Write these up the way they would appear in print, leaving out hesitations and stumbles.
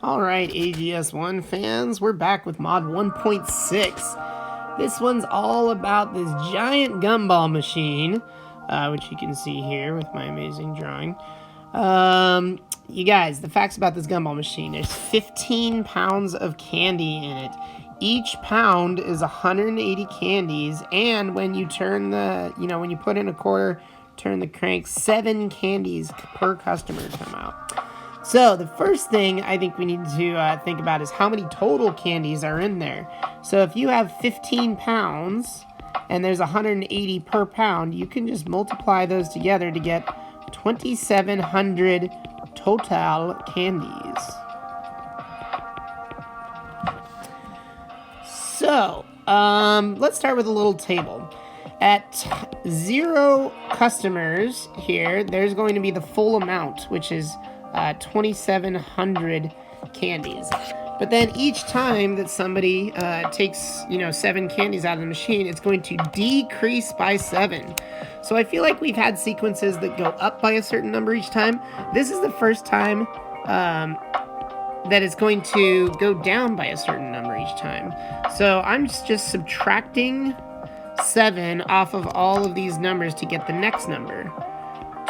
Alright, AGS1 fans, we're back with mod 1.6. This one's all about this giant gumball machine, which you can see here with my amazing drawing. You guys, the facts about this gumball machine: there's 15 pounds of candy in it. Each pound is 180 candies, and when you turn when you put in a quarter, turn the crank, 7 candies per customer come out. So the first thing I think we need to think about is how many total candies are in there. So if you have 15 pounds and there's 180 per pound, you can just multiply those together to get 2,700 total candies. So let's start with a little table. At 0 customers here, there's going to be the full amount, which is 2,700 candies. But then each time that somebody takes 7 candies out of the machine, it's going to decrease by 7. So I feel like we've had sequences that go up by a certain number each time. This is the first time that it's going to go down by a certain number each time. So I'm just subtracting 7 off of all of these numbers to get the next number.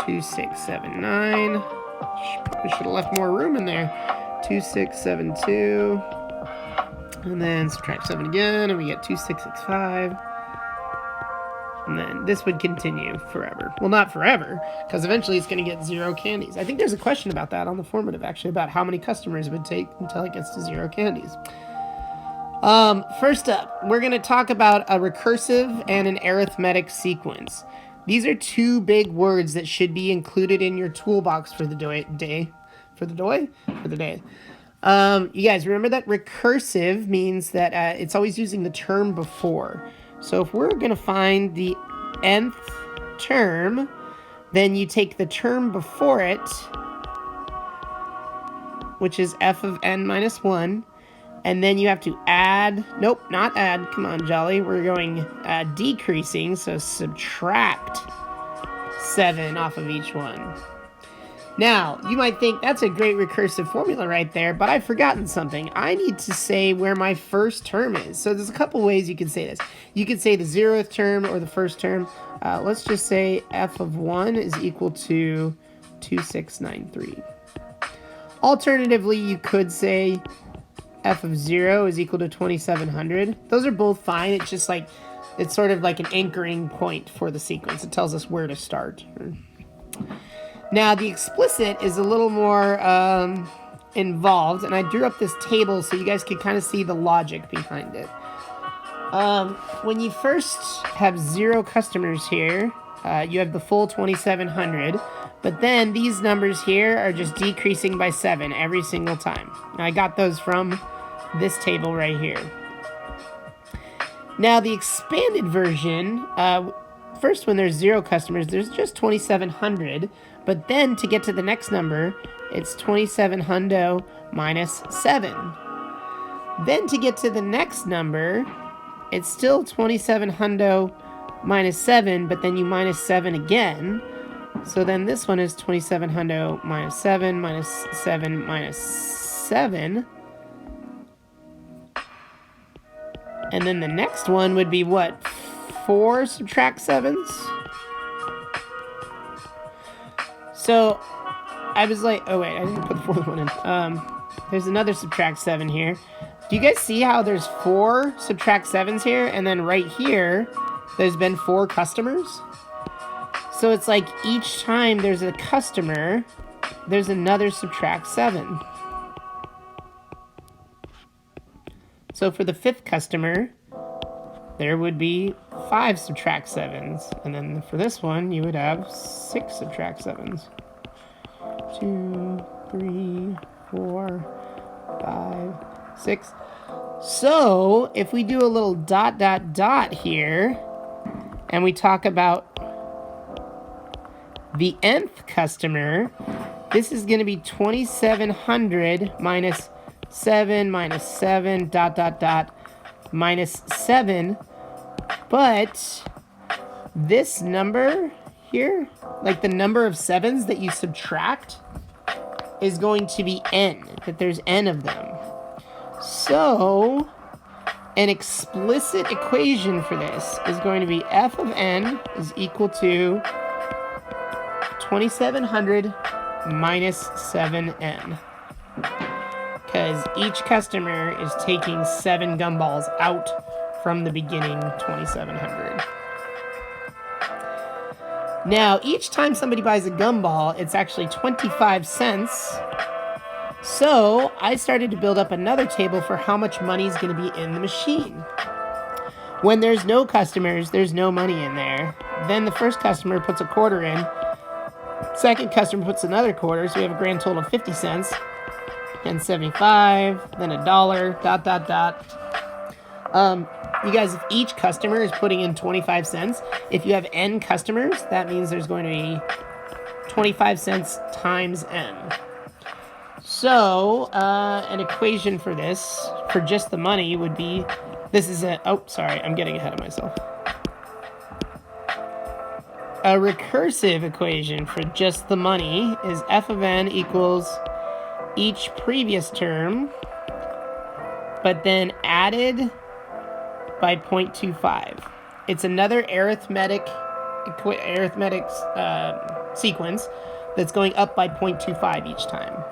2679. Probably should have left more room in there. 2672. And then subtract 7 again, and we get 2665. And then this would continue forever. Well, not forever, because eventually it's going to get 0 candies. I think there's a question about that on the formative, actually, about how many customers it would take until it gets to 0 candies. First up, we're going to talk about a recursive and an arithmetic sequence. These are 2 big words that should be included in your toolbox for the day. You guys remember that recursive means that it's always using the term before. So if we're going to find the nth term, then you take the term before it, which is f of n minus 1, and then you have to add, nope, not add, come on, Jolly, we're going decreasing, so subtract 7 off of each one. Now, you might think that's a great recursive formula right there, but I've forgotten something. I need to say where my first term is. So there's a couple ways you can say this. You could say the 0th term or the first term. Let's just say f of 1 is equal to 2693. Alternatively, you could say f of 0 is equal to 2700. Those are both fine. It's just like, it's sort of like an anchoring point for the sequence. It tells us where to start. Now, the explicit is a little more involved, and I drew up this table so you guys could kind of see the logic behind it. When you first have 0 customers here, you have the full 2,700, but then these numbers here are just decreasing by 7 every single time. Now, I got those from this table right here. Now, the expanded version, first when there's 0 customers, there's just 2,700, but then to get to the next number, it's 2,700 minus 7. Then to get to the next number, it's still 2,700 minus 7, but then you minus 7 again. So then this one is 2,700 minus 7 minus 7 minus 7. And then the next one would be what? 4 subtract 7s? So I was like, oh wait, I didn't put the 4th one in. There's another subtract 7 here. Do you guys see how there's 4 subtract 7s here? And then right here, there's been 4 customers? So it's like each time there's a customer, there's another subtract 7. So for the 5th customer, there would be 5 subtract 7s. And then for this one, you would have 6 subtract 7s. 2, 3, 4, 5, 6. So if we do a little ... here, and we talk about the nth customer, this is going to be 2,700 minus 7 minus 7 ... minus 7. But this number here, like the number of 7s that you subtract, is going to be n, that there's n of them. So an explicit equation for this is going to be f of n is equal to 2700 minus 7n. Because each customer is taking 7 gumballs out from the beginning 2700. Now, each time somebody buys a gumball, it's actually 25 cents. So I started to build up another table for how much money is going to be in the machine. When there's no customers, there's no money in there. Then the first customer puts a quarter in. Second customer puts another quarter, so we have a grand total of 50 cents. Then 75, then $1, ... You guys, if each customer is putting in 25 cents, if you have n customers, that means there's going to be 25 cents times n. So, an equation for this, for just the money, would be, this is a, oh, sorry, I'm getting ahead of myself. A recursive equation for just the money is f of n equals each previous term, but then added by 0.25. It's another arithmetic sequence that's going up by 0.25 each time.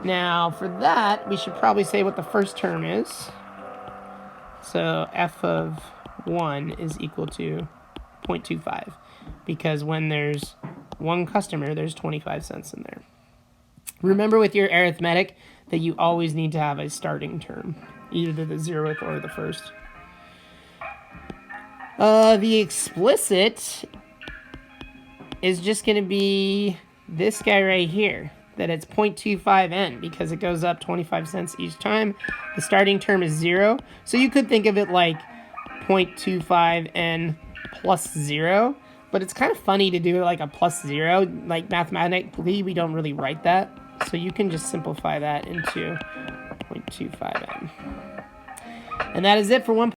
Now, for that, we should probably say what the first term is. So f of 1 is equal to 0.25, because when there's one customer, there's 25 cents in there. Remember with your arithmetic that you always need to have a starting term, either the 0th or the first. The explicit is just going to be this guy right here, that it's 0.25n, because it goes up 25 cents each time. The starting term is 0, so you could think of it like 0.25n plus 0, but it's kind of funny to do it like a plus 0. Like mathematically, we don't really write that, so you can just simplify that into 0.25n. And that is it for 1.